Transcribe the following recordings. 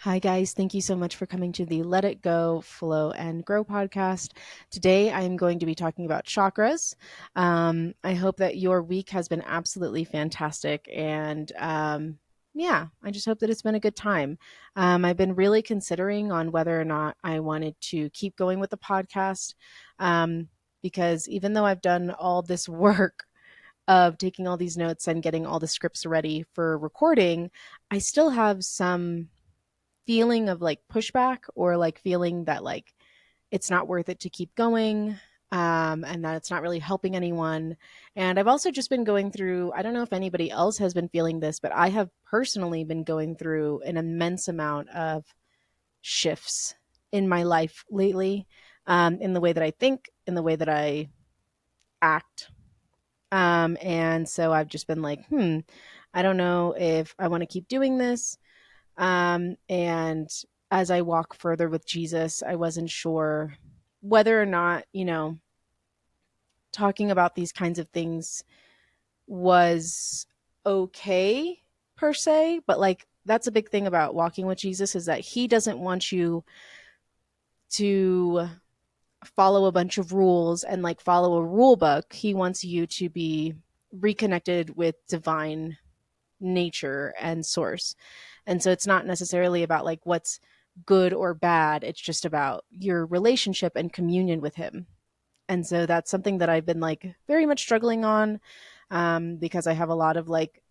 Hi, guys. Thank you so much for coming to the Let It Go, Flow, and Grow podcast. Today, I am going to be talking about chakras. I hope that your week has been absolutely fantastic. And yeah, I just hope that it's been a good time. I've been really considering on whether or not I wanted to keep going with the podcast um, because even though I've done all this work, of taking all these notes and getting all the scripts ready for recording, I still have some feeling of like pushback or like feeling that like it's not worth it to keep going, and that it's not really helping anyone. And I've also just been going through, I don't know if anybody else has been feeling this, but I have personally been going through an immense amount of shifts in my life lately, in the way that I think, in the way that I act. And so I've just been like, I don't know if I want to keep doing this. And as I walk further with Jesus, I wasn't sure whether or not, talking about these kinds of things was okay per se. But like, that's a big thing about walking with Jesus is that he doesn't want you to follow a bunch of rules and like follow a rule book. He wants you to be reconnected with divine nature and source. And so it's not necessarily about like what's good or bad. It's just about your relationship and communion with him. And so that's something that I've been like very much struggling on, because I have a lot of like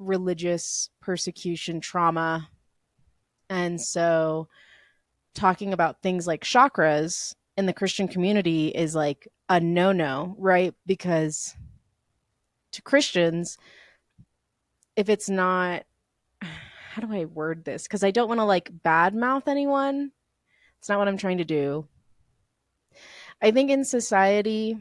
religious persecution trauma. And so talking about things like chakras in the Christian community is like a no no, right? Because to Christians, if it's not, how do I word this? Because I don't want to like badmouth anyone. It's not what I'm trying to do. I think in society,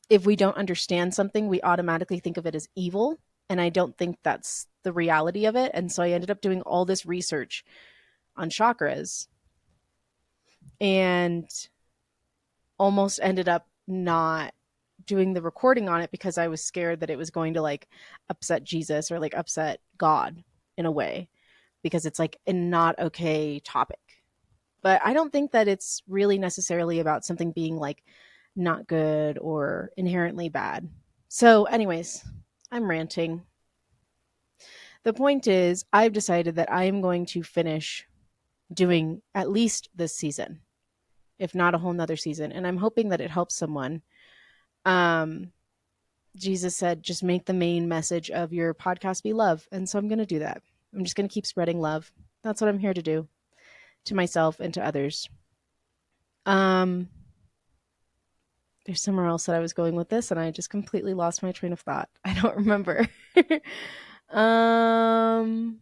if we don't understand something, we automatically think of it as evil. And I don't think that's the reality of it. And so I ended up doing all this research on chakras and almost ended up not doing the recording on it because I was scared that it was going to like upset Jesus or like upset God in a way, because it's like a not okay topic. But I don't think that it's really necessarily about something being like not good or inherently bad. So, anyways, I'm ranting. The point is, I've decided that I am going to finish doing at least this season, if not a whole nother season. And I'm hoping that it helps someone. Um, Jesus said, just make the main message of your podcast be love. And so I'm going to do that. I'm just going to keep spreading love. That's what I'm here to do, to myself and to others. Um, there's somewhere else that I was going with this, and I just completely lost my train of thought. I don't remember. um,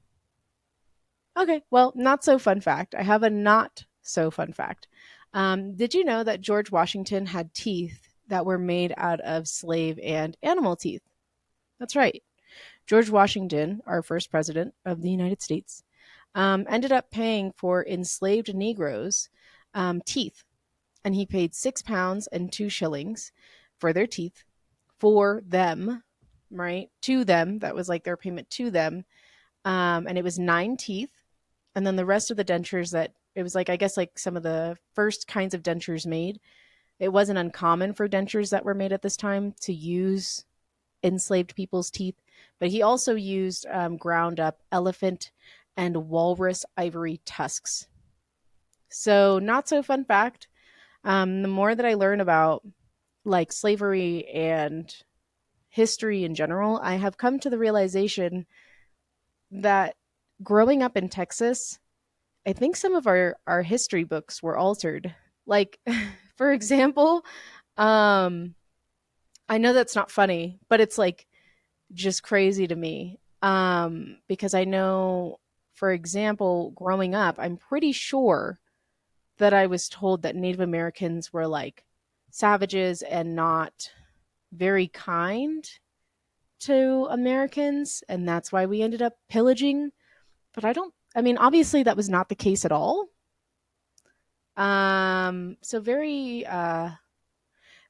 okay, well, not so fun fact. I have a not so fun fact. Did you know that George Washington had teeth that were made out of slave and animal teeth? That's right. George Washington, our first president of the United States, ended up paying for enslaved Negroes' teeth, and he paid £6 and 2 shillings for their teeth for them, right? To them. That was like their payment to them. And it was 9 teeth. And then the rest of the dentures that it was like, I guess, like some of the first kinds of dentures made. It wasn't uncommon for dentures that were made at this time to use enslaved people's teeth, but he also used ground up elephant and walrus ivory tusks. So, not so fun fact. The more that I learn about like slavery and history in general, I have come to the realization that growing up in Texas, I think some of our history books were altered. Like, for example, um, I know that's not funny, but it's like just crazy to me. Because I know, for example, growing up, I'm pretty sure that I was told that Native Americans were like savages and not very kind to Americans, and that's why we ended up pillaging. But I mean, obviously that was not the case at all. So very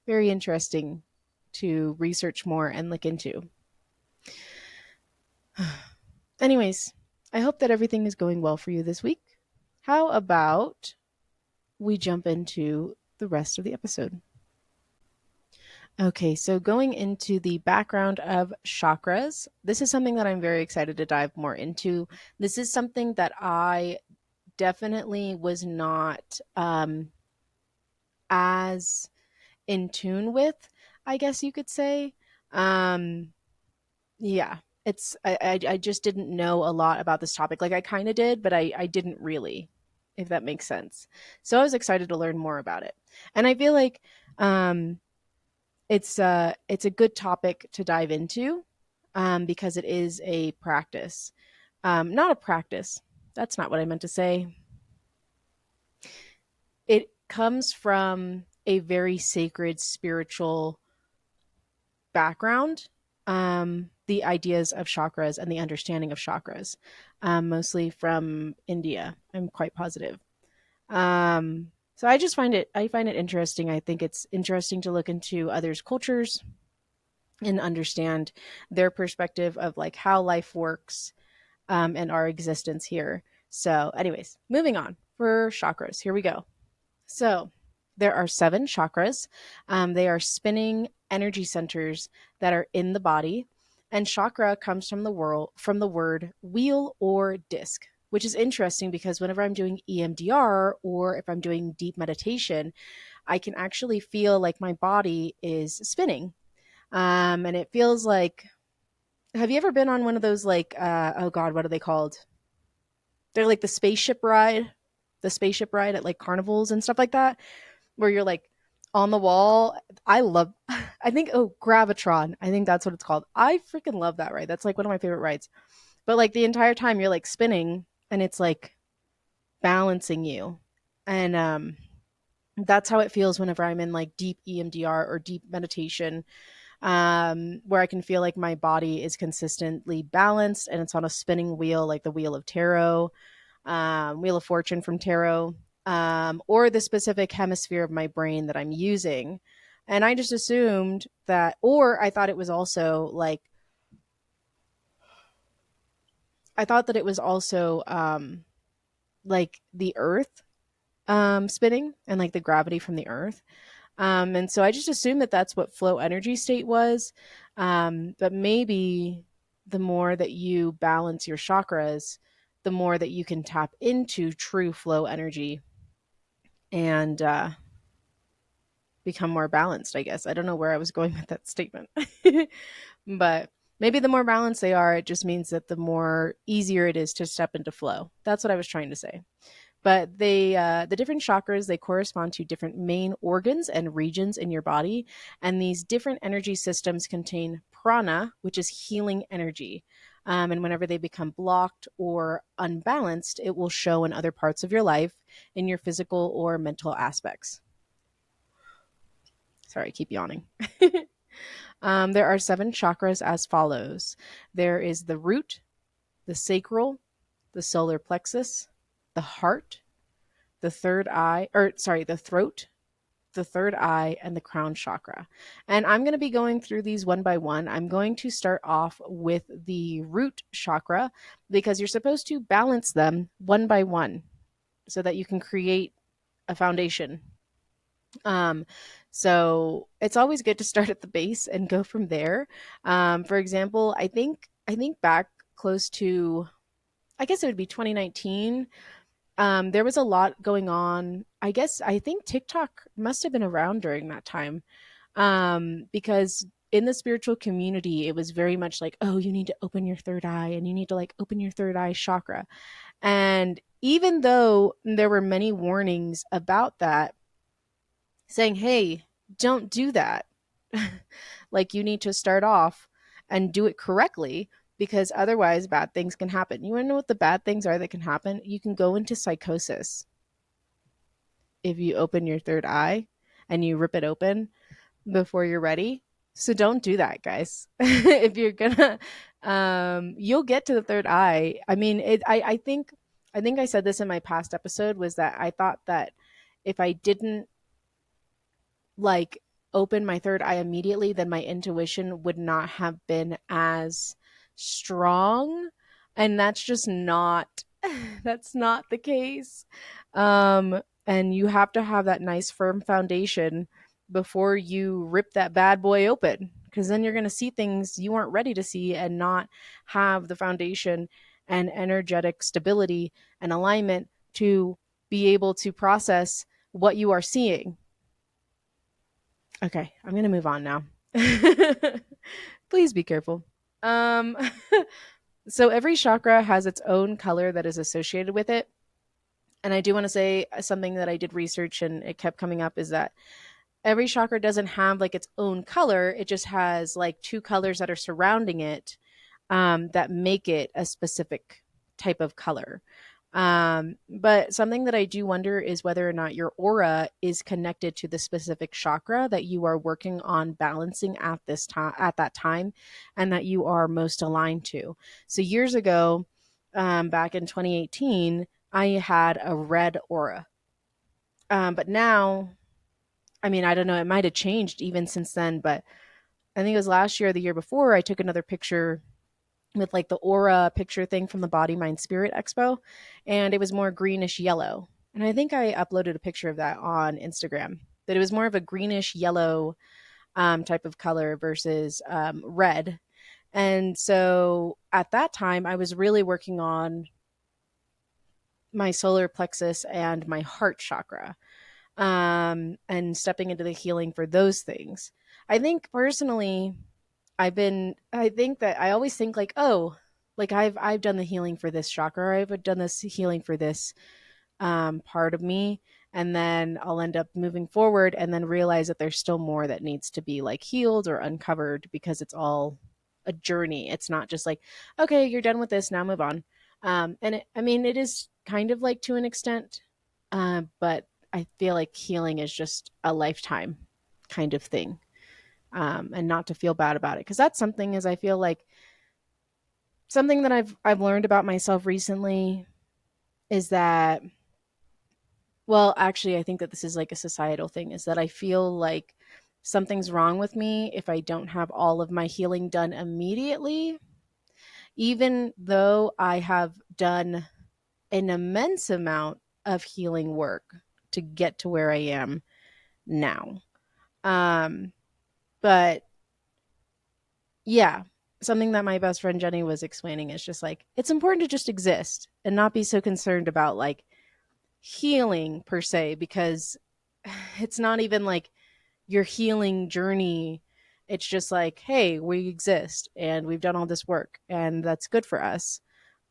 interesting to research more and look into. Anyways, I hope that everything is going well for you this week. How about we jump into the rest of the episode? Okay, so going into the background of chakras, this is something that I'm very excited to dive more into. This is something that I definitely was not as in tune with, I guess you could say. Um, yeah, I just didn't know a lot about this topic. Like I kind of did, but I didn't really, if that makes sense. So I was excited to learn more about it, and I feel like um, it's a good topic to dive into because it is a practice, not a practice. That's not what I meant to say. It comes from a very sacred spiritual background, the ideas of chakras and the understanding of chakras, mostly from India. I'm quite positive. So I find it interesting. I think it's interesting to look into others' cultures and understand their perspective of like how life works, and our existence here. So, anyways, moving on for chakras. Here we go. So there are seven chakras. They are spinning energy centers that are in the body, and chakra comes from the word wheel or disc, which is interesting because whenever I'm doing EMDR or if I'm doing deep meditation, I can actually feel like my body is spinning, and it feels like. Have you ever been on one of those like oh god, what are they called? They're like the spaceship ride at like carnivals and stuff like that where you're like on the wall. I love, I think, oh, Gravitron. I think that's what it's called. I freaking love that ride. That's like one of my favorite rides. But like the entire time you're like spinning and it's like balancing you. And that's how it feels whenever I'm in like deep EMDR or deep meditation, where I can feel like my body is consistently balanced and it's on a spinning wheel, like the wheel of tarot, Wheel of Fortune from tarot, or the specific hemisphere of my brain that I'm using. And I just assumed that, or I thought it was also like, I thought that it was also like the earth spinning and like the gravity from the earth. And so I just assumed that that's what flow energy state was. But maybe the more that you balance your chakras, the more that you can tap into true flow energy and become more balanced, I guess. I don't know where I was going with that statement. But maybe the more balanced they are, it just means that the more easier it is to step into flow. That's what I was trying to say. But the different chakras, they correspond to different main organs and regions in your body. And these different energy systems contain prana, which is healing energy. And whenever they become blocked or unbalanced, it will show in other parts of your life in your physical or mental aspects. Sorry, I keep yawning. There are seven chakras as follows: there is the root, the sacral, the solar plexus, the heart, the third eye, or sorry, the throat, the third eye, and the crown chakra. And I'm going to be going through these one by one. I'm going to start off with the root chakra because you're supposed to balance them one by one so that you can create a foundation. Um, so it's always good to start at the base and go from there. For example, I think back close to, I guess it would be 2019. There was a lot going on. I think TikTok must have been around during that time, because in the spiritual community, it was very much like, oh, you need to open your third eye and you need to like open your third eye chakra. And even though there were many warnings about that, saying, hey, don't do that. Like, you need to start off and do it correctly because otherwise bad things can happen. You want to know what the bad things are that can happen? You can go into psychosis if you open your third eye and you rip it open before you're ready. So don't do that, guys. If you're gonna, you'll get to the third eye. I mean, I think I said this in my past episode was that I thought that if I didn't like open my third eye immediately, then my intuition would not have been as strong. And that's just not that's not the case. And you have to have that nice firm foundation before you rip that bad boy open, because then you're going to see things you weren't ready to see and not have the foundation and energetic stability and alignment to be able to process what you are seeing. Okay, I'm going to move on now. Please be careful. Um so every chakra has its own color that is associated with it. And I do want to say something that I did research and it kept coming up is that every chakra doesn't have like its own color. It just has like two colors that are surrounding it, that make it a specific type of color. But something that I do wonder is whether or not your aura is connected to the specific chakra that you are working on balancing at this time, at that time, and that you are most aligned to. So years ago, back in 2018, I had a red aura. But now, I mean, I don't know, it might have changed even since then, but I think it was last year or the year before, I took another picture with like the aura picture thing from the Body Mind Spirit Expo, and it was more greenish yellow. And I think I uploaded a picture of that on Instagram. That it was more of a greenish yellow type of color versus red. And so at that time, I was really working on my solar plexus and my heart chakra, and stepping into the healing for those things. I think personally, I think that I always think like, oh, like I've done the healing for this chakra, or I've done this healing for this part of me, and then I'll end up moving forward and then realize that there's still more that needs to be like healed or uncovered, because it's all a journey. It's not just like, okay, you're done with this, now move on. And I mean, it is kind of like to an extent, but I feel like healing is just a lifetime kind of thing, and not to feel bad about it, because that's something, is I feel like something that I've learned about myself recently is that, well, actually I think that this is like a societal thing, is that I feel like something's wrong with me if I don't have all of my healing done immediately, even though I have done an immense amount of healing work to get to where I am now. Um, but yeah, something that my best friend Jenny was explaining is just like, it's important to just exist and not be so concerned about like healing per se, because it's not even like your healing journey. It's just like, hey, we exist and we've done all this work and that's good for us.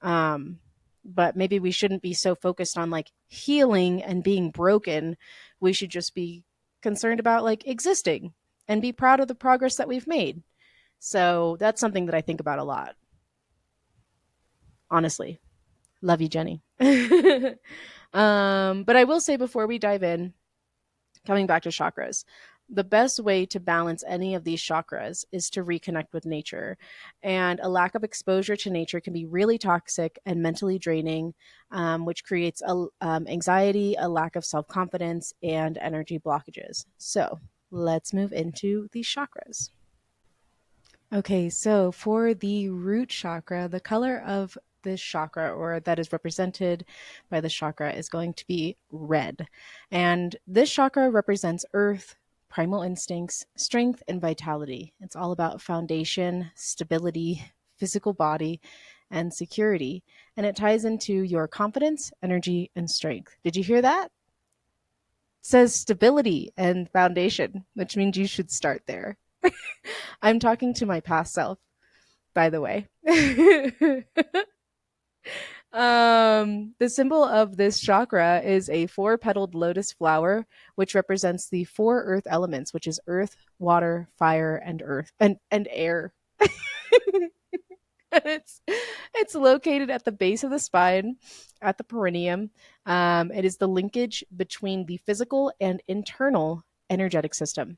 Um, but maybe we shouldn't be so focused on like healing and being broken. We should just be concerned about like existing and be proud of the progress that we've made. So that's something that I think about a lot, honestly. Love you, Jenny. But I will say before we dive in, coming back to chakras, the best way to balance any of these chakras is to reconnect with nature. And a lack of exposure to nature can be really toxic and mentally draining, which creates anxiety, a lack of self confidence, and energy blockages. So let's move into these chakras. Okay, so for the root chakra, the color of this chakra, or that is represented by the chakra, is going to be red. And this chakra represents earth, primal instincts, strength, and vitality. It's all about foundation, stability, physical body, and security. And it ties into your confidence, energy, and strength. Did you hear that? It says stability and foundation, which means you should start there. I'm talking to my past self, by the way. The symbol of this chakra is a four-petaled lotus flower, which represents the four earth elements, which is earth, water, fire, and earth and air. It's located at the base of the spine, at the perineum. It is the linkage between the physical and internal energetic system.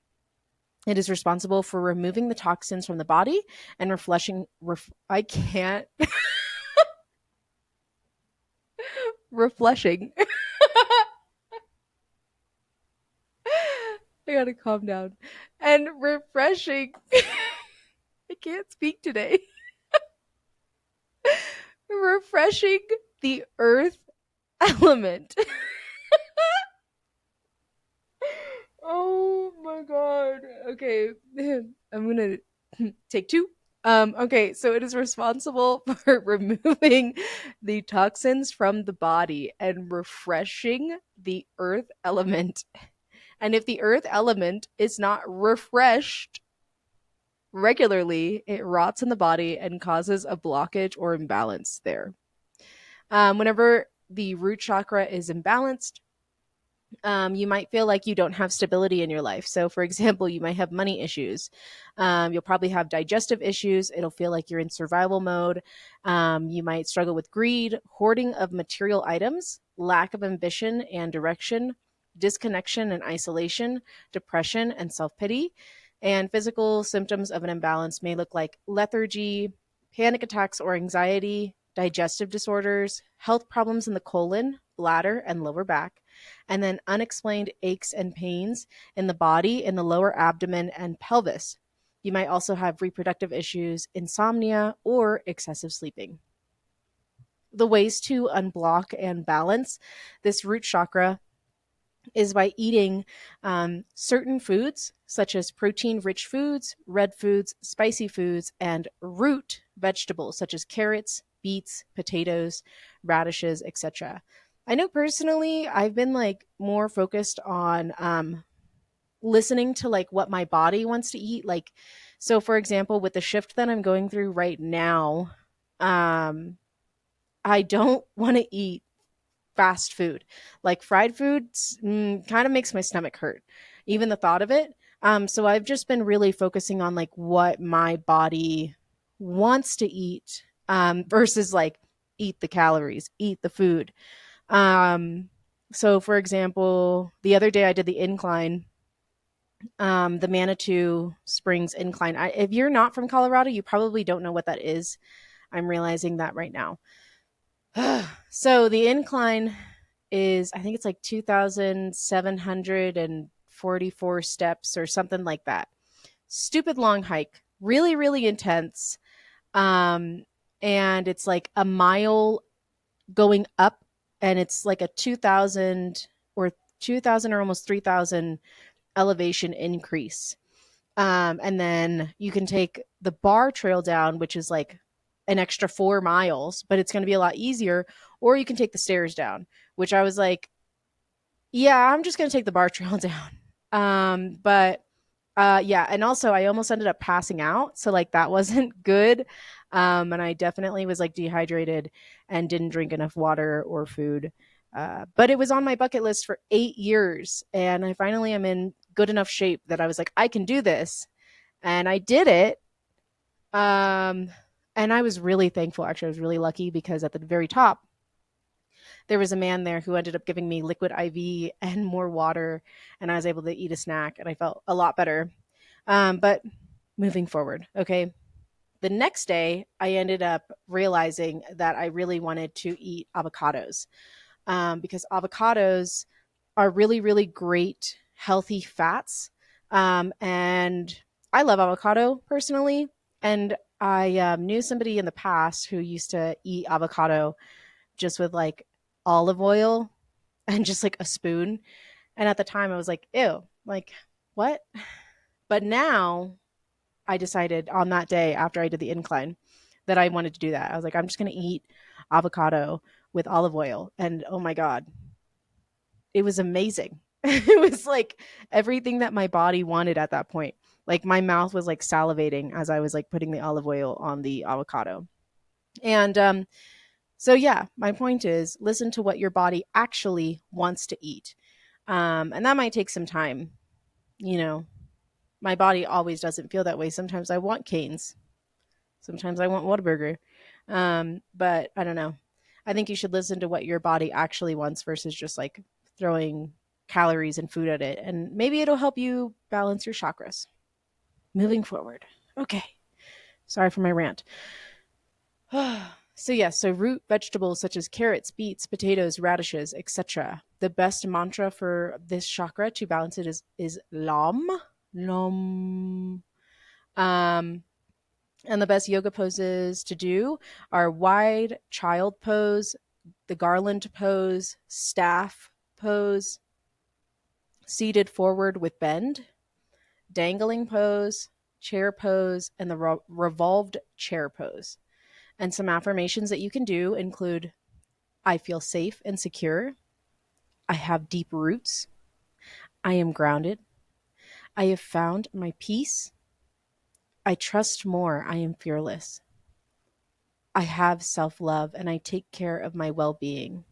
It is responsible for removing the toxins from the body and refreshing. I can't. Refreshing. I gotta calm down. And refreshing. I can't speak today. refreshing the earth element. Oh my god. Okay. I'm gonna take two. Okay, so it is responsible for removing the toxins from the body and refreshing the earth element. And if the earth element is not refreshed regularly, it rots in the body and causes a blockage or imbalance there. Whenever the root chakra is imbalanced, you might feel like you don't have stability in your life. So, for example, you might have money issues. You'll probably have digestive issues. It'll feel like you're in survival mode. You might struggle with greed, hoarding of material items, lack of ambition and direction, disconnection and isolation, depression and self pity. And physical symptoms of an imbalance may look like lethargy, panic attacks or anxiety, digestive disorders, health problems in the colon, bladder, and lower back, and then unexplained aches and pains in the body, in the lower abdomen, and pelvis. You might also have reproductive issues, insomnia, or excessive sleeping. The ways to unblock and balance this root chakra is by eating certain foods, such as protein rich foods, red foods, spicy foods, and root vegetables, such as carrots, beets, potatoes, radishes, etc. I know personally, I've been like more focused on listening to like what my body wants to eat. Like, so for example, with the shift that I'm going through right now, um, I don't want to eat fast food. Like fried foods kind of makes my stomach hurt, even the thought of it. So I've just been really focusing on like what my body wants to eat versus like eat the calories, eat the food. Um, so for example, the other day I did the incline, the Manitou Springs incline. If you're not from Colorado, you probably don't know what that is. I'm realizing that right now. So the incline is, I think it's like 2,744 steps or something like that. Stupid long hike, really, really intense. Um, and it's like a mile going up, and it's like a 2,000 or 2,000 or almost 3,000 elevation increase. And then you can take the bar trail down, which is like an extra 4 miles, but it's going to be a lot easier. Or you can take the stairs down, which I was like, yeah, I'm just going to take the bar trail down. But yeah, and also I almost ended up passing out, so like that wasn't good. And I definitely was like dehydrated and didn't drink enough water or food. But it was on my bucket list for 8 years, and I finally am in good enough shape that I was like, I can do this, and I did it. Um, and I was really thankful. Actually, I was really lucky because at the very top there was a man there who ended up giving me liquid IV and more water, and I was able to eat a snack, and I felt a lot better. But moving forward, okay. The next day, I ended up realizing that I really wanted to eat avocados, because avocados are really, really great, healthy fats. And I love avocado personally. And I knew somebody in the past who used to eat avocado just with like olive oil and just like a spoon. And at the time, I was like, ew, like, what? But now I decided on that day after I did the incline that I wanted to do that. I was like, I'm just going to eat avocado with olive oil. And oh my God, it was amazing. It was like everything that my body wanted at that point. Like my mouth was like salivating as I was like putting the olive oil on the avocado. And so, yeah, my point is listen to what your body actually wants to eat. And that might take some time. You know, my body always doesn't feel that way. Sometimes I want canes. Sometimes I want Whataburger. But I don't know. I think you should listen to what your body actually wants versus just like throwing calories and food at it. And maybe it'll help you balance your chakras. Moving forward. Okay. Sorry for my rant. So yeah, so root vegetables such as carrots, beets, potatoes, radishes, etc. The best mantra for this chakra to balance it is Lam. Lam. Um And the best yoga poses to do are wide child pose, the garland pose, staff pose, seated forward with bend, dangling pose, chair pose, and the revolved chair pose. And some affirmations that you can do include: I feel safe and secure. I have deep roots. I am grounded. I have found my peace. I trust more. I am fearless. I have self love and I take care of my well being.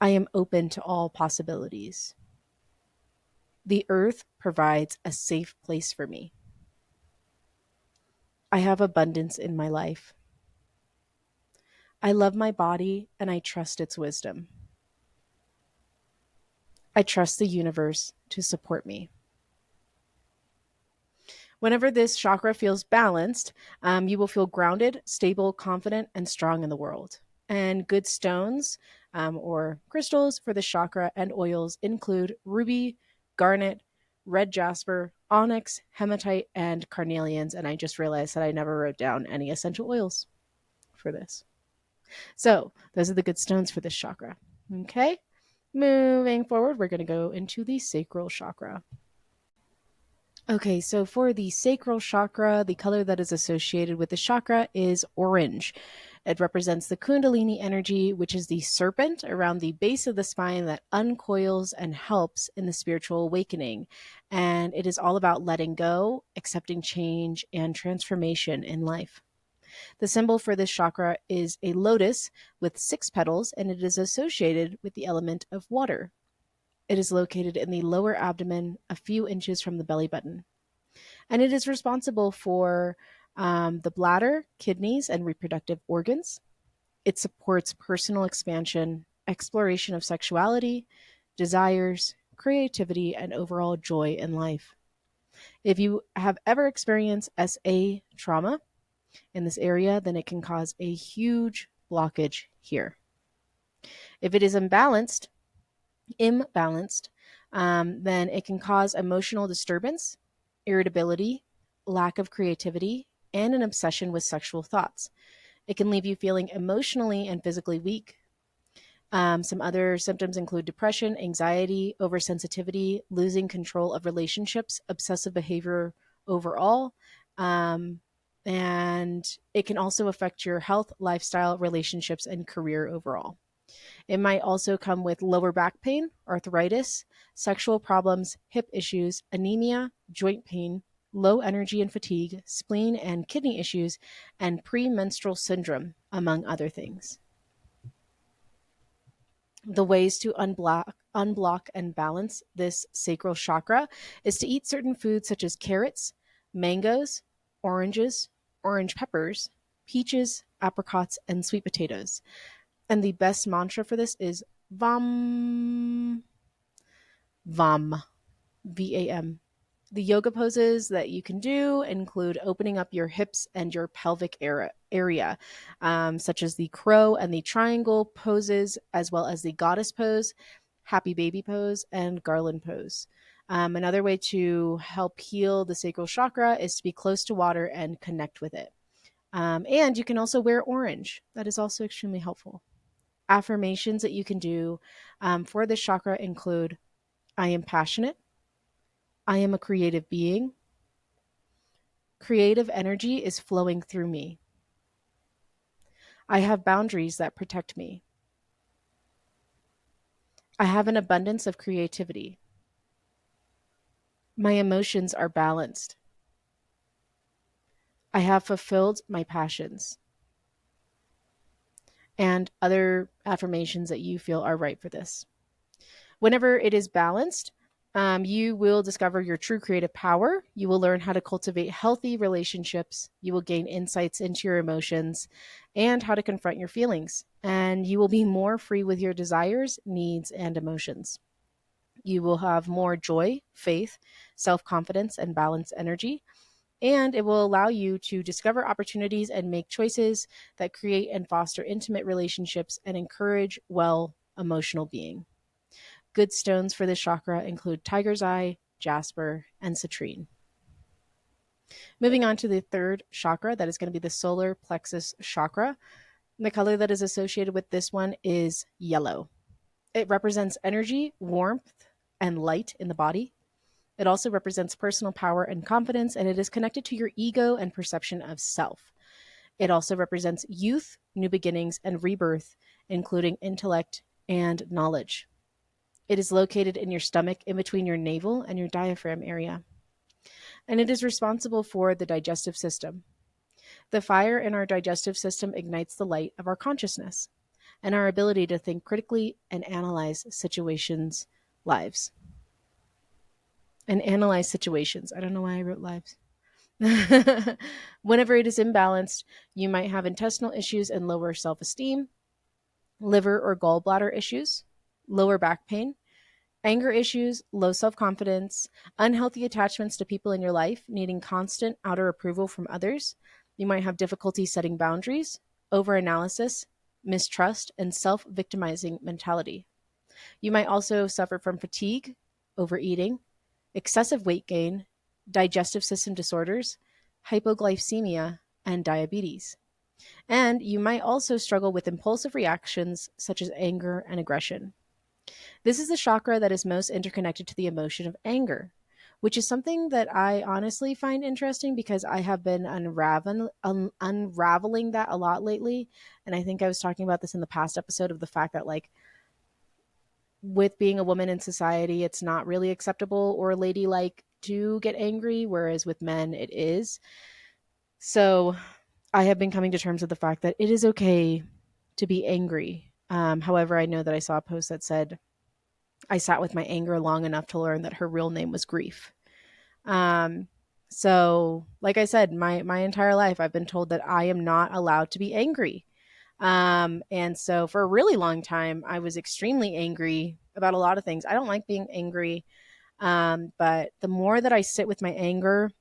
I am open to all possibilities. The earth provides a safe place for me. I have abundance in my life. I love my body and I trust its wisdom. I trust the universe to support me. Whenever this chakra feels balanced, you will feel grounded, stable, confident, and strong in the world. And good stones or crystals for the chakra and oils include ruby, garnet, red jasper, onyx, hematite, and carnelians. And I just realized that I never wrote down any essential oils for this. So those are the good stones for this chakra. Okay. Moving forward, we're going to go into the sacral chakra. Okay, so for the sacral chakra, the color that is associated with the chakra is orange. It represents the Kundalini energy, which is the serpent around the base of the spine that uncoils and helps in the spiritual awakening. And it is all about letting go, accepting change, and transformation in life. The symbol for this chakra is a lotus with 6 petals, and it is associated with the element of water. It is located in the lower abdomen, a few inches from the belly button. And it is responsible for the bladder, kidneys, and reproductive organs. It supports personal expansion, exploration of sexuality, desires, creativity, and overall joy in life. If you have ever experienced SA trauma in this area, then it can cause a huge blockage here. If it is imbalanced, then it can cause emotional disturbance, irritability, lack of creativity, and an obsession with sexual thoughts. It can leave you feeling emotionally and physically weak. Some other symptoms include depression, anxiety, oversensitivity, losing control of relationships, obsessive behavior overall. Um, and it can also affect your health, lifestyle, relationships, and career overall. It might also come with lower back pain, arthritis, sexual problems, hip issues, anemia, joint pain, low energy and fatigue, spleen and kidney issues, and premenstrual syndrome, among other things. The ways to unblock and balance this sacral chakra is to eat certain foods such as carrots, mangoes, oranges, orange peppers, peaches, apricots, and sweet potatoes. And the best mantra for this is VAM. VAM. VAM. The yoga poses that you can do include opening up your hips and your pelvic area, such as the crow and the triangle poses, as well as the goddess pose, happy baby pose, and garland pose. Another way to help heal the sacral chakra is to be close to water and connect with it. And you can also wear orange. That is also extremely helpful. Affirmations that you can do for this chakra include: I am passionate. I am a creative being. Creative energy is flowing through me. I have boundaries that protect me. I have an abundance of creativity. My emotions are balanced. I have fulfilled my passions. And other affirmations that you feel are right for this. Whenever it is balanced, you will discover your true creative power. You will learn how to cultivate healthy relationships. You will gain insights into your emotions and how to confront your feelings. And you will be more free with your desires, needs, and emotions. You will have more joy, faith, self confidence, and balanced energy. And it will allow you to discover opportunities and make choices that create and foster intimate relationships and encourage well emotional being. Good stones for this chakra include tiger's eye, jasper, and citrine. Moving on to the third chakra, that is going to be the solar plexus chakra. The color that is associated with this one is yellow. It represents energy, warmth, and light in the body. It also represents personal power and confidence, and it is connected to your ego and perception of self. It also represents youth, new beginnings, and rebirth, including intellect and knowledge. It is located in your stomach, in between your navel and your diaphragm area, and it is responsible for the digestive system. The fire in our digestive system ignites the light of our consciousness and our ability to think critically and analyze situations, lives. And analyze situations. I don't know why I wrote lives. Whenever it is imbalanced, you might have intestinal issues and lower self esteem, liver or gallbladder issues, lower back pain, anger issues, low self confidence, unhealthy attachments to people in your life, needing constant outer approval from others. You might have difficulty setting boundaries, overanalysis, mistrust, and self victimizing mentality. You might also suffer from fatigue, overeating, excessive weight gain, digestive system disorders, hypoglycemia, and diabetes. And you might also struggle with impulsive reactions such as anger and aggression. This is the chakra that is most interconnected to the emotion of anger, which is something that I honestly find interesting because I have been unraveling that a lot lately. And I think I was talking about this in the past episode of the fact that, like, with being a woman in society, it's not really acceptable or ladylike to get angry, whereas with men, it is. So I have been coming to terms with the fact that it is okay to be angry. However, I know that I saw a post that said, I sat with my anger long enough to learn that her real name was grief. Um, so, like I said, my entire life, I've been told that I am not allowed to be angry. And so for a really long time, I was extremely angry about a lot of things. I don't like being angry. But the more that I sit with my anger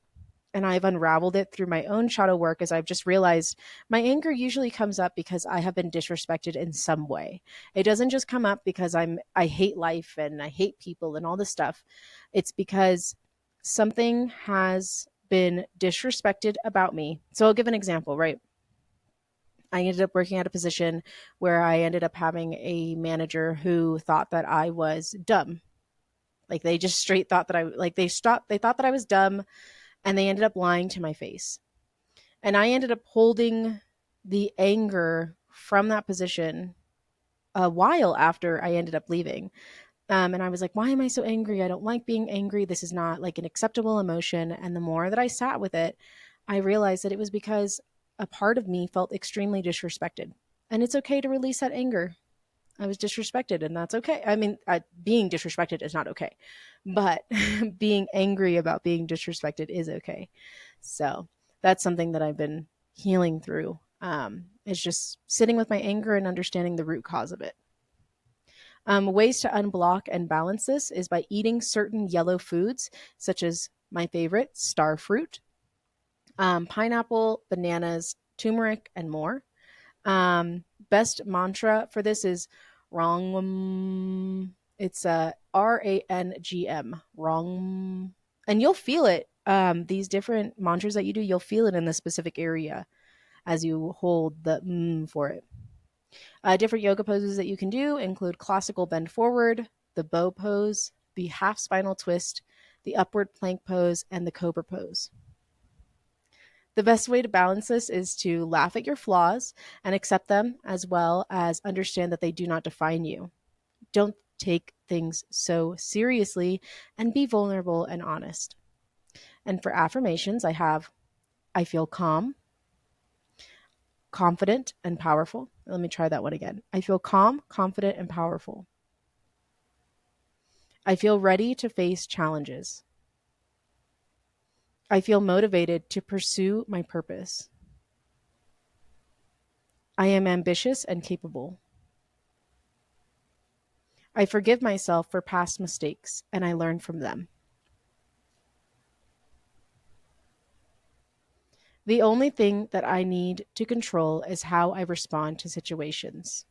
and I've unraveled it through my own shadow work, as I've just realized my anger usually comes up because I have been disrespected in some way. It doesn't just come up because I hate life and I hate people and all this stuff. It's because something has been disrespected about me. So I'll give an example, right? I ended up working at a position where I ended up having a manager who thought that I was dumb. Like they just straight thought that they thought that I was dumb, and they ended up lying to my face. And I ended up holding the anger from that position a while after I ended up leaving. And I was like, why am I so angry? I don't like being angry. This is not like an acceptable emotion. And the more that I sat with it, I realized that it was because a part of me felt extremely disrespected. And it's okay to release that anger. I was disrespected, and that's okay. I mean, being disrespected is not okay, but being angry about being disrespected is okay. So that's something that I've been healing through. Is just sitting with my anger and understanding the root cause of it. Ways to unblock and balance this is by eating certain yellow foods, such as my favorite, star fruit, pineapple, bananas, turmeric, and more. Best mantra for this is wrong. It's RANGM. Wrong. And you'll feel it. These different mantras that you do, you'll feel it in the specific area as you hold the for it. Different yoga poses that you can do include classical bend forward, the bow pose, the half spinal twist, the upward plank pose, and the cobra pose. The best way to balance this is to laugh at your flaws and accept them, as well as understand that they do not define you. Don't take things so seriously and be vulnerable and honest. And for affirmations, I feel calm, confident, and powerful. Let me try that one again. I feel calm, confident, and powerful. I feel ready to face challenges. I feel motivated to pursue my purpose. I am ambitious and capable. I forgive myself for past mistakes and I learn from them. The only thing that I need to control is how I respond to situations.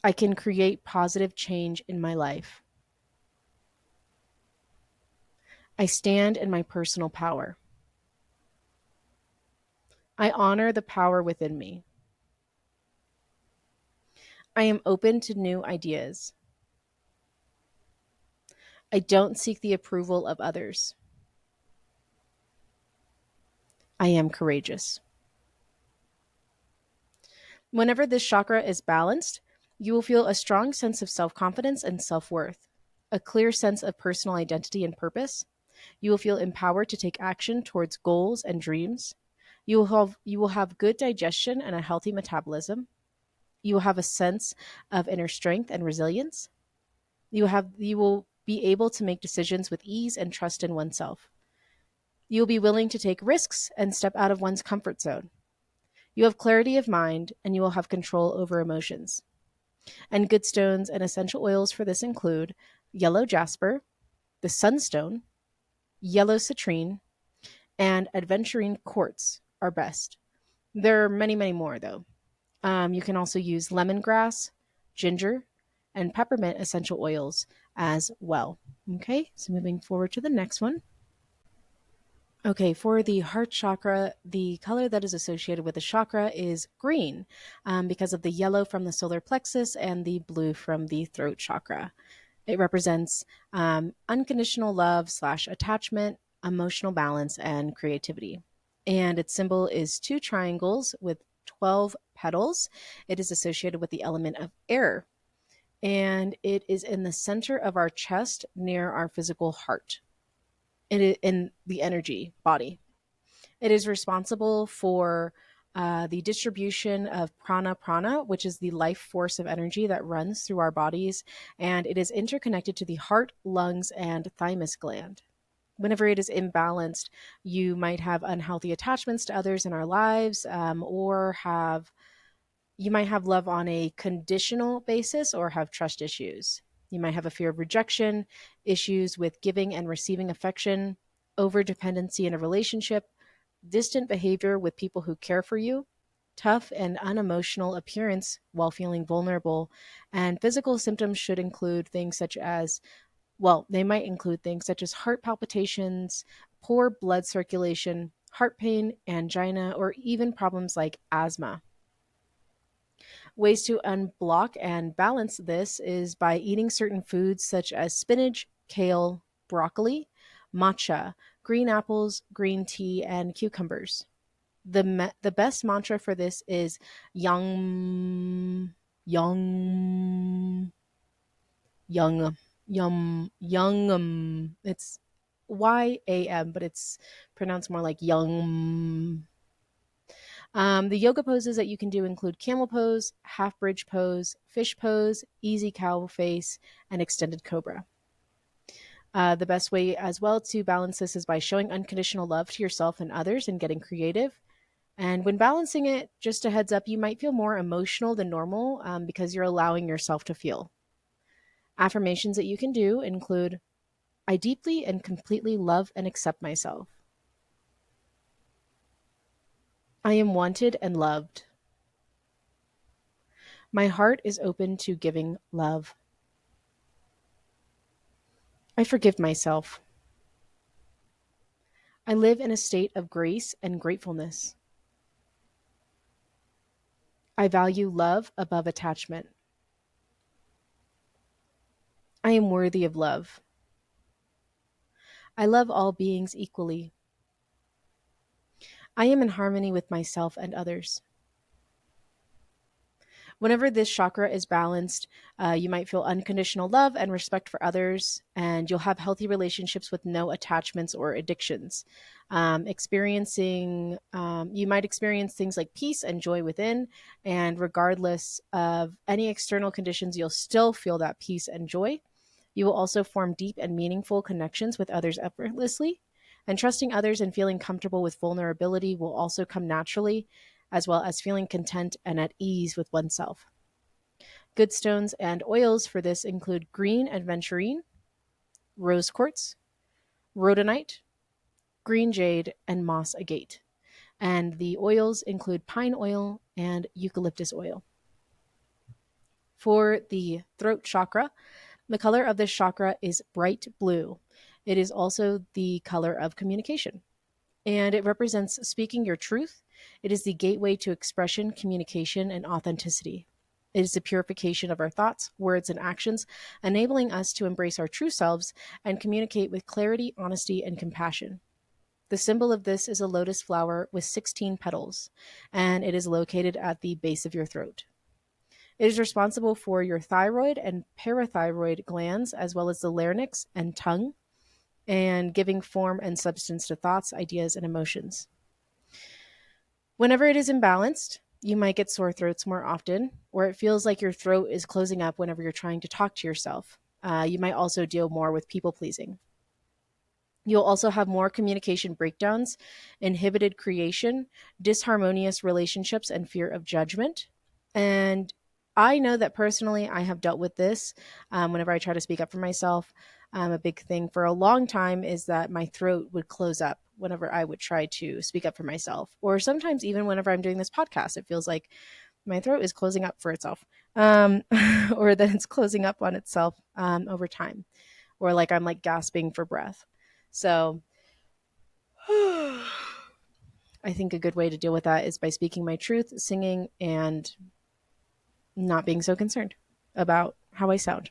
I can create positive change in my life. I stand in my personal power. I honor the power within me. I am open to new ideas. I don't seek the approval of others. I am courageous. Whenever this chakra is balanced, you will feel a strong sense of self confidence and self worth, a clear sense of personal identity and purpose. You will feel empowered to take action towards goals and dreams. You will have good digestion and a healthy metabolism. You will have a sense of inner strength and resilience. You will be able to make decisions with ease and trust in oneself. You will be willing to take risks and step out of one's comfort zone. You have clarity of mind and you will have control over emotions. And good stones and essential oils for this include yellow jasper, the sunstone, yellow citrine, and adventurine quartz are best. There are many, many more though. You can also use lemongrass, ginger, and peppermint essential oils as well. Okay, so moving forward to the next one. Okay, for the heart chakra, the color that is associated with the chakra is green because of the yellow from the solar plexus and the blue from the throat chakra. It represents unconditional love slash attachment, emotional balance, and creativity. And its symbol is two triangles with 12 petals. It is associated with the element of air, and it is in the center of our chest near our physical heart, in the energy body. It is responsible for the distribution of prana, which is the life force of energy that runs through our bodies, and it is interconnected to the heart, lungs, and thymus gland. Whenever it is imbalanced, you might have unhealthy attachments to others in our lives, or have you might have love on a conditional basis or have trust issues. You might have a fear of rejection, issues with giving and receiving affection, over dependency in a relationship, distant behavior with people who care for you, tough and unemotional appearance while feeling vulnerable, and physical symptoms should include things such as, well, they might include things such as heart palpitations, poor blood circulation, heart pain, angina, or even problems like asthma. Ways to unblock and balance this is by eating certain foods such as spinach, kale, broccoli, matcha, green apples, green tea, and cucumbers. The best mantra for this is young young young. It's YAM, but it's pronounced more like young. The yoga poses that you can do include camel pose, half bridge pose, fish pose, easy cow face, and extended cobra. The best way as well to balance this is by showing unconditional love to yourself and others and getting creative. And when balancing it, just a heads up, you might feel more emotional than normal because you're allowing yourself to feel. Affirmations that you can do include: I deeply and completely love and accept myself. I am wanted and loved. My heart is open to giving love. I forgive myself. I live in a state of grace and gratefulness. I value love above attachment. I am worthy of love. I love all beings equally. I am in harmony with myself and others. Whenever this chakra is balanced, you might feel unconditional love and respect for others, and you'll have healthy relationships with no attachments or addictions. You might experience things like peace and joy within, and regardless of any external conditions, you'll still feel that peace and joy. You will also form deep and meaningful connections with others effortlessly. And trusting others and feeling comfortable with vulnerability will also come naturally, as well as feeling content and at ease with oneself. Good stones and oils for this include green aventurine, rose quartz, rhodonite, green jade, and moss agate. And the oils include pine oil and eucalyptus oil. For the throat chakra, the color of this chakra is bright blue, It is also the color of communication, and it represents speaking your truth. It is the gateway to expression, communication, and authenticity. It is the purification of our thoughts, words, and actions, enabling us to embrace our true selves and communicate with clarity, honesty, and compassion. The symbol of this is a lotus flower with 16 petals, and it is located at the base of your throat. It is responsible for your thyroid and parathyroid glands, as well as the larynx and tongue, and giving form and substance to thoughts, ideas, and emotions. Whenever it is imbalanced, you might get sore throats more often, or it feels like your throat is closing up whenever you're trying to talk to yourself. You might also deal more with people pleasing. You'll also have more communication breakdowns, inhibited creation, disharmonious relationships, and fear of judgment. And I know that personally, I have dealt with this whenever I try to speak up for myself. A big thing for a long time is that my throat would close up whenever I would try to speak up for myself. Or sometimes, even whenever I'm doing this podcast, it feels like my throat is closing up for itself, or that it's closing up on itself over time, or like I'm like gasping for breath. So I think a good way to deal with that is by speaking my truth, singing, and not being so concerned about how I sound.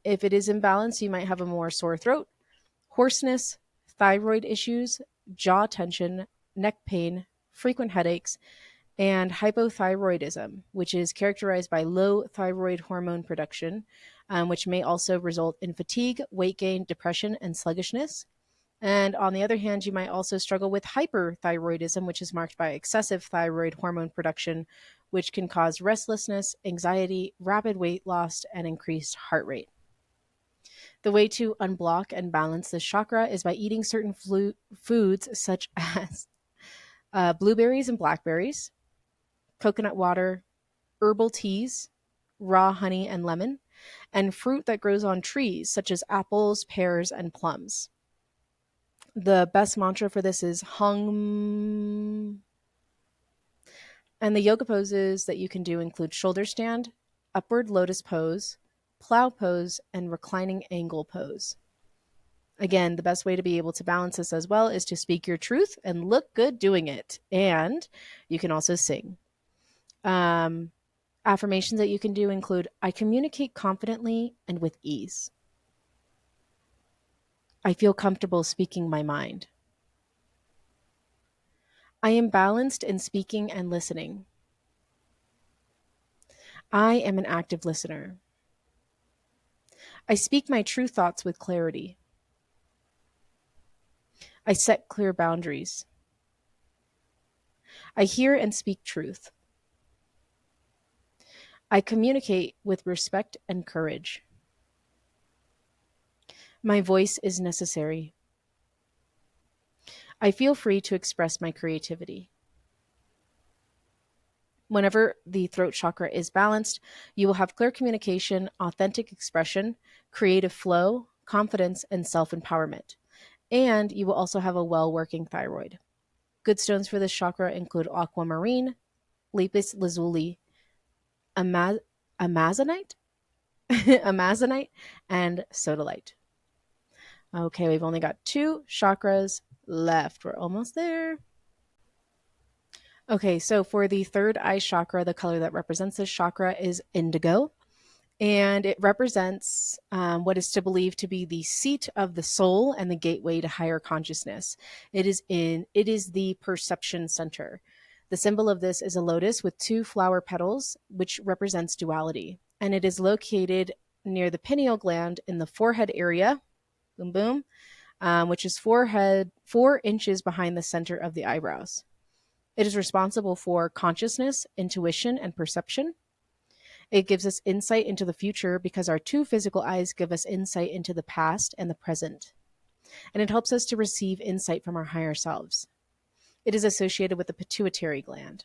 If it is imbalanced, you might have a more sore throat, hoarseness, thyroid issues, jaw tension, neck pain, frequent headaches, and hypothyroidism, which is characterized by low thyroid hormone production, which may also result in fatigue, weight gain, depression, and sluggishness. And on the other hand, you might also struggle with hyperthyroidism, which is marked by excessive thyroid hormone production, which can cause restlessness, anxiety, rapid weight loss, and increased heart rate. The way to unblock and balance this chakra is by eating certain foods such as blueberries and blackberries, coconut water, herbal teas, raw honey and lemon, and fruit that grows on trees such as apples, pears, and plums. The best mantra for this is hum. And the yoga poses that you can do include shoulder stand, upward lotus pose, plow pose, and reclining angle pose. Again, the best way to be able to balance this as well is to speak your truth and look good doing it. And you can also sing. Affirmations that you can do include I communicate confidently and with ease. I feel comfortable speaking my mind. I am balanced in speaking and listening. I am an active listener. I speak my true thoughts with clarity. I set clear boundaries. I hear and speak truth. I communicate with respect and courage. My voice is necessary. I feel free to express my creativity. Whenever the throat chakra is balanced, you will have clear communication, authentic expression, creative flow, confidence, and self empowerment. And you will also have a well working thyroid. Good stones for this chakra include aquamarine, lapis lazuli, amazonite, amazonite, and sodalite. Okay, we've only got 2 chakras left. We're almost there. Okay, so for the third eye chakra, the color that represents this chakra is indigo, and it represents what is to believe to be the seat of the soul and the gateway to higher consciousness. It is the perception center. The symbol of this is a lotus with 2 flower petals, which represents duality, and it is located near the pineal gland in the forehead area. Boom, boom. Which is 4 inches behind the center of the eyebrows. It is responsible for consciousness, intuition, and perception. It gives us insight into the future because our 2 physical eyes give us insight into the past and the present. And it helps us to receive insight from our higher selves. It is associated with the pituitary gland.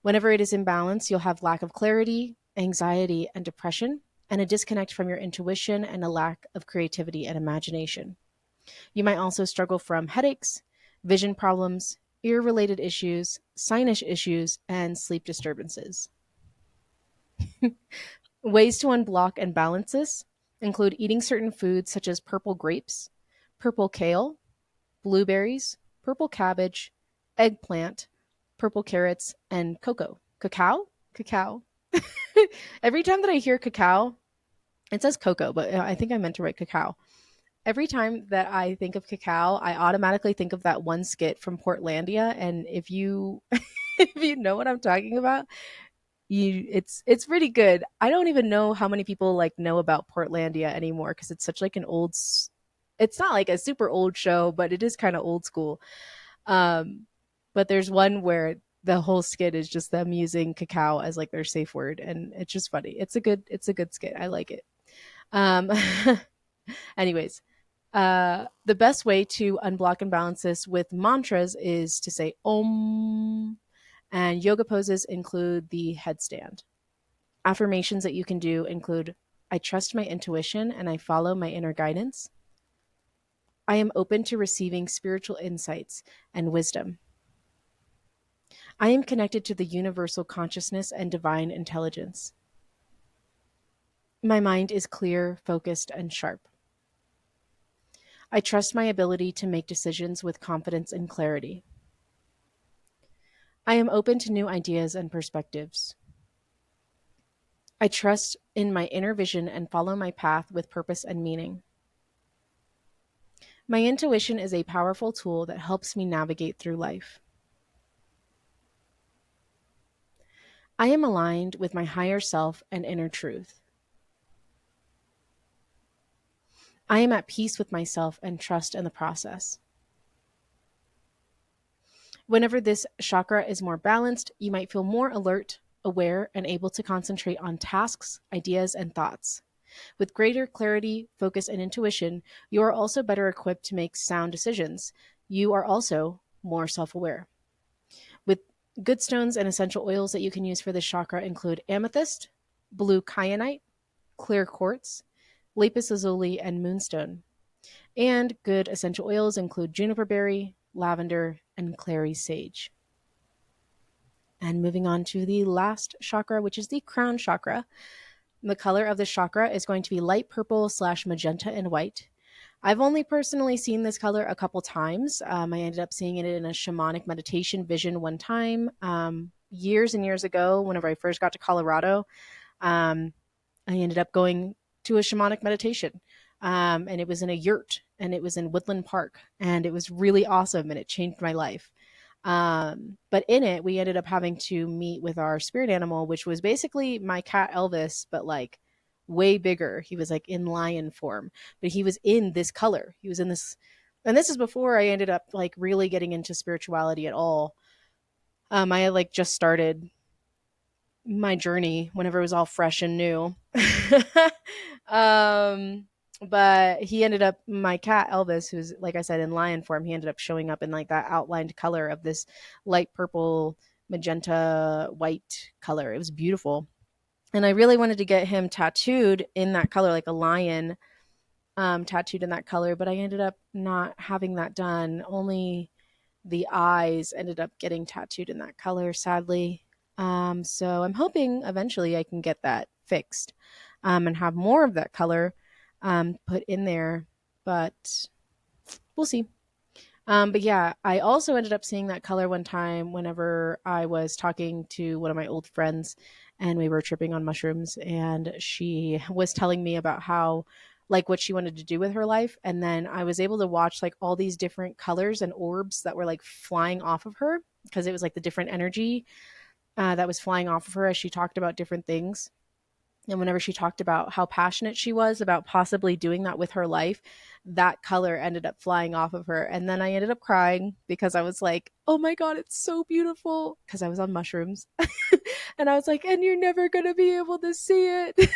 Whenever it is imbalanced, you'll have lack of clarity, anxiety, and depression, and a disconnect from your intuition and a lack of creativity and imagination. You might also struggle from headaches, vision problems, ear-related issues, sinus issues, and sleep disturbances. Ways to unblock and balance this. include eating certain foods such as purple grapes, purple kale, blueberries, purple cabbage, eggplant, purple carrots, and cocoa. Cacao? Cacao. Every time that I hear cacao, it says cocoa, but I think I meant to write cacao. Every time that I think of cacao, I automatically think of that one skit from Portlandia. And if you if you know what I'm talking about, it's pretty good. I don't even know how many people like know about Portlandia anymore because it's such like an it's not like a super old show, but it is kind of old school. Um, but there's one where the whole skit is just them using cacao as like their safe word, and it's just funny. It's a good skit. I like it. Um, anyways, the best way to unblock imbalances with mantras is to say Om, and yoga poses include the headstand. Affirmations that you can do include I trust my intuition and I follow my inner guidance. I am open to receiving spiritual insights and wisdom. I am connected to the universal consciousness and divine intelligence. My mind is clear, focused, and sharp. I trust my ability to make decisions with confidence and clarity. I am open to new ideas and perspectives. I trust in my inner vision and follow my path with purpose and meaning. My intuition is a powerful tool that helps me navigate through life. I am aligned with my higher self and inner truth. I am at peace with myself and trust in the process. Whenever this chakra is more balanced, you might feel more alert, aware, and able to concentrate on tasks, ideas, and thoughts. With greater clarity, focus, and intuition, you are also better equipped to make sound decisions. You are also more self aware. With good stones and essential oils that you can use for this chakra include amethyst, blue kyanite, clear quartz, lapis lazuli, and moonstone. And good essential oils include juniper berry, lavender, and clary sage. And moving on to the last chakra, which is the crown chakra. The color of this chakra is going to be light purple / magenta and white. I've only personally seen this color a couple times. I ended up seeing it in a shamanic meditation vision one time years and years ago, whenever I first got to Colorado. Um, I ended up going to a shamanic meditation. And it was in a yurt and it was in Woodland Park. And it was really awesome and it changed my life. But in it, we ended up having to meet with our spirit animal, which was basically my cat Elvis, but like way bigger. He was like in lion form, but he was in this color. He was in this, and this is before I ended up like really getting into spirituality at all. I had like just started my journey whenever it was all fresh and new. um, but he ended up, my cat Elvis, who's like I said in lion form, he ended up showing up in like that outlined color of this light purple, magenta, white color. It was beautiful. And I really wanted to get him tattooed in that color, like a lion tattooed in that color, but I ended up not having that done. Only the eyes ended up getting tattooed in that color, sadly. So I'm hoping eventually I can get that fixed and have more of that color put in there, but we'll see. But yeah, I also ended up seeing that color one time whenever I was talking to one of my old friends and we were tripping on mushrooms, and she was telling me about how like what she wanted to do with her life, and then I was able to watch like all these different colors and orbs that were like flying off of her because it was like the different energy that was flying off of her as she talked about different things. And whenever she talked about how passionate she was about possibly doing that with her life, that color ended up flying off of her. And then I ended up crying because I was like, oh my God, it's so beautiful. Because I was on mushrooms. And I was like, and you're never going to be able to see it.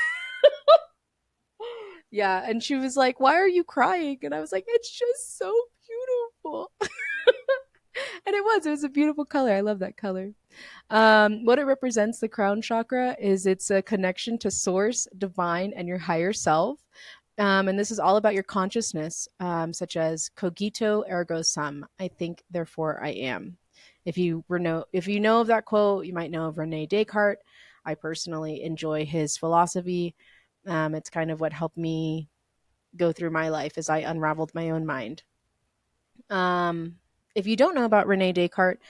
Yeah. And she was like, why are you crying? And I was like, it's just so beautiful. And it was a beautiful color. I love that color. What it represents, the crown chakra, is it's a connection to source, divine, and your higher self. And this is all about your consciousness, such as cogito ergo sum. I think, therefore I am. If you know of that quote, you might know of Rene Descartes. I personally enjoy his philosophy. It's kind of what helped me go through my life as I unraveled my own mind. Um, if you don't know about Rene Descartes,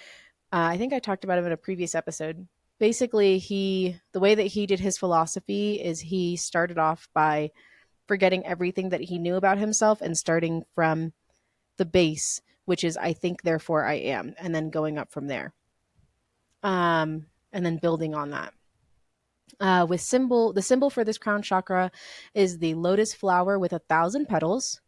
I think I talked about him in a previous episode. Basically, the way that he did his philosophy is he started off by forgetting everything that he knew about himself and starting from the base, which is I think, therefore I am, and then going up from there. And then building on that. The symbol for this crown chakra is the lotus flower with 1,000 petals.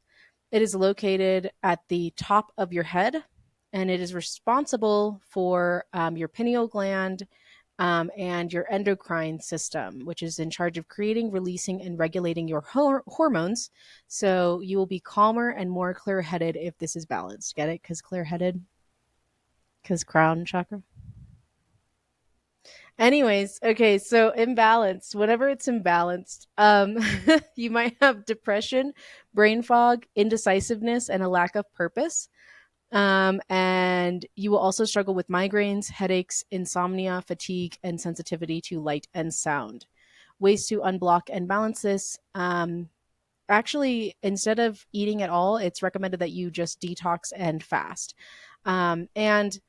It is located at the top of your head, and it is responsible for your pineal gland and your endocrine system, which is in charge of creating, releasing, and regulating your hormones. So you will be calmer and more clear headed if this is balanced. Get it? Because clear headed? Because crown chakra? Anyways, okay, so imbalanced. Whenever it's imbalanced, you might have depression, brain fog, indecisiveness, and a lack of purpose. And you will also struggle with migraines, headaches, insomnia, fatigue, and sensitivity to light and sound. Ways to unblock and balance this. Actually, instead of eating at all, it's recommended that you just detox and fast. And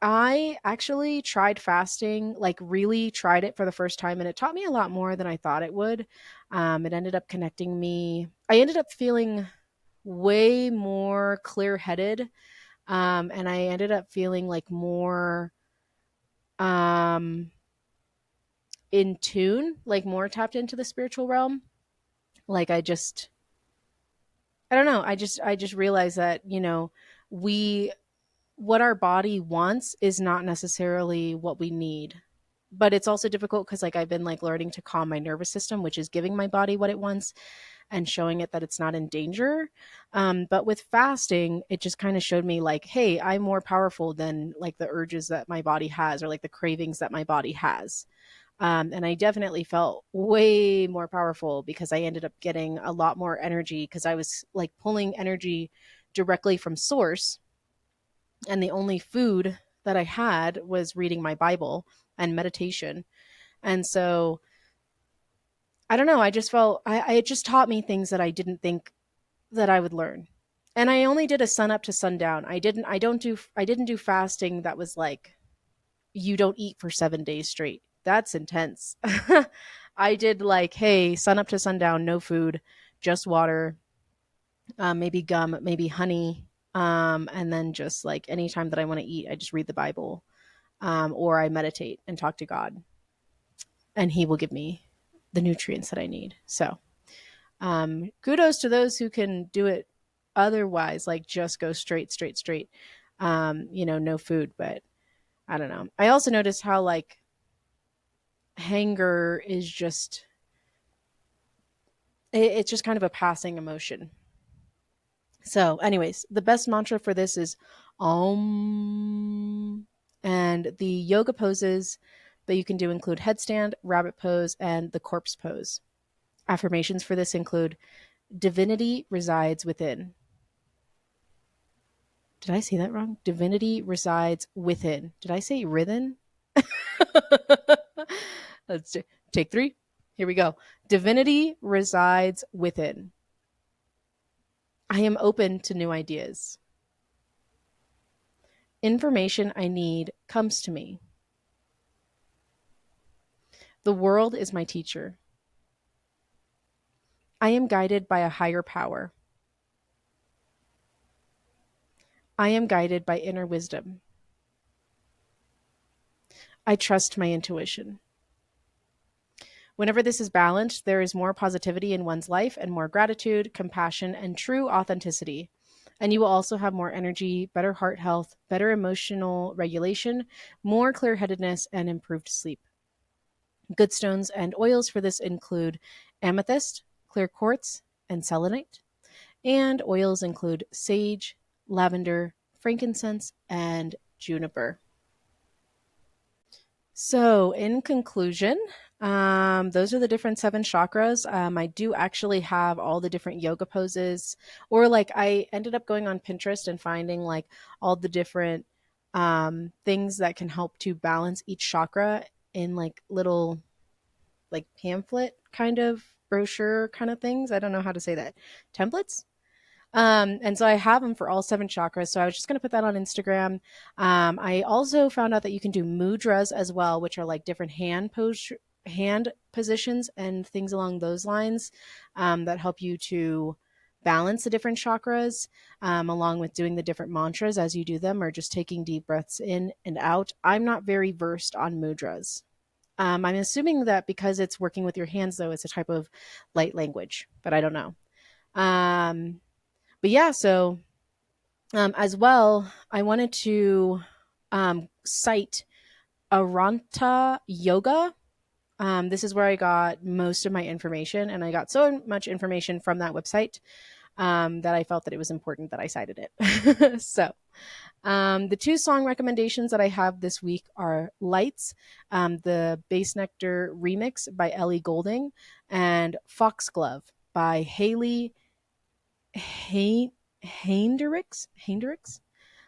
I actually tried fasting, like really tried it for the first time, and it taught me a lot more than I thought it would. It ended up connecting me. I ended up feeling way more clear headed, and I ended up feeling like more um, in tune, like more tapped into the spiritual realm. Like I don't know. I just realized that we what our body wants is not necessarily what we need. But it's also difficult because like I've been like learning to calm my nervous system, which is giving my body what it wants and showing it that it's not in danger. But with fasting, it just kind of showed me like, hey, I'm more powerful than like the urges that my body has or like the cravings that my body has. And I definitely felt way more powerful because I ended up getting a lot more energy because I was like pulling energy directly from source, and the only food that I had was reading my Bible and meditation. And so I don't know, I just felt it just taught me things that I didn't think that I would learn. And I only did a sun up to sundown. I didn't do fasting that was like you don't eat for 7 days straight. That's intense. I did like, hey, sun up to sundown, no food, just water, maybe gum, maybe honey, and then just like anytime that I want to eat, I just read the Bible, or I meditate and talk to God, and He will give me the nutrients that I need. So, kudos to those who can do it otherwise, like just go straight, straight, straight, no food. But I don't know. I also noticed how like hanger is just, it's just kind of a passing emotion. So, anyways, the best mantra for this is Om. And the yoga poses that you can do include headstand, rabbit pose, and the corpse pose. Affirmations for this include divinity resides within. Did I say that wrong? Divinity resides within. Did I say within? Let's take three. Here we go. Divinity resides within. I am open to new ideas. Information I need comes to me. The world is my teacher. I am guided by a higher power. I am guided by inner wisdom. I trust my intuition. Whenever this is balanced, there is more positivity in one's life and more gratitude, compassion, and true authenticity. And you will also have more energy, better heart health, better emotional regulation, more clear headedness, and improved sleep. Good stones and oils for this include amethyst, clear quartz, and selenite. And oils include sage, lavender, frankincense, and juniper. So, in conclusion, those are the different seven chakras. I do actually have all the different yoga poses, or like I ended up going on Pinterest and finding like all the different things that can help to balance each chakra in like little like pamphlet kind of brochure kind of things. I don't know how to say that. Templates. And so I have them for all seven chakras. So I was just going to put that on Instagram. I also found out that you can do mudras as well, which are like different hand positions and things along those lines that help you to balance the different chakras, along with doing the different mantras as you do them, or just taking deep breaths in and out. I'm not very versed on mudras. I'm assuming that because it's working with your hands, though, it's a type of light language, but I don't know. Um, but yeah, so as well, I wanted to cite Aranta Yoga. This is where I got most of my information, and I got so much information from that website that I felt that it was important that I cited it. So, the two song recommendations that I have this week are Lights, the Bass Nectar remix by Ellie Goulding, and Foxglove by Haley Hainderix.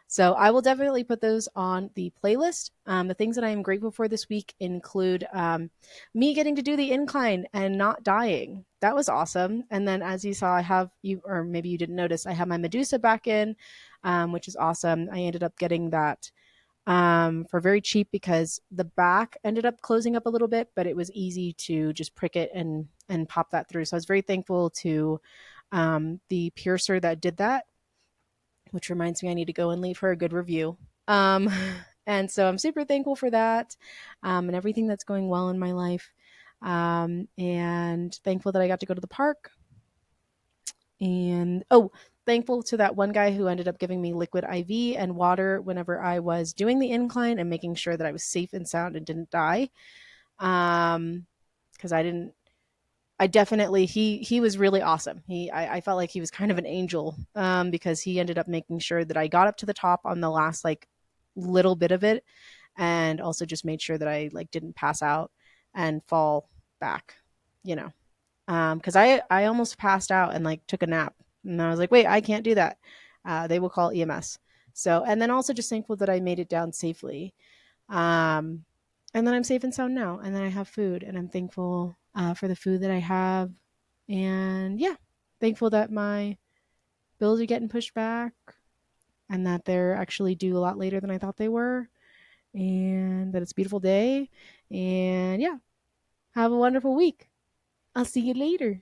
So I will definitely put those on the playlist. The things that I am grateful for this week include me getting to do the incline and not dying. That was awesome. And then, as you saw, I have you, or maybe you didn't notice, I have my Medusa back in, which is awesome. I ended up getting that for very cheap because the back ended up closing up a little bit, but it was easy to just prick it and pop that through. So I was very thankful to the piercer that did that, which reminds me I need to go and leave her a good review. Um, and so I'm super thankful for that, and everything that's going well in my life. And thankful that I got to go to the park. And oh, thankful to that one guy who ended up giving me liquid IV and water whenever I was doing the incline and making sure that I was safe and sound and didn't die. Because I didn't I definitely he was really awesome. I felt like he was kind of an angel because he ended up making sure that I got up to the top on the last like little bit of it, and also just made sure that I like didn't pass out and fall back, you know, because I almost passed out and like took a nap, and I was like, wait, I can't do that. They will call EMS. So, and then also just thankful that I made it down safely. Um, and then I'm safe and sound now. And then I have food, and I'm thankful for the food that I have. And yeah, thankful that my bills are getting pushed back and that they're actually due a lot later than I thought they were. And that it's a beautiful day. And yeah, have a wonderful week. I'll see you later.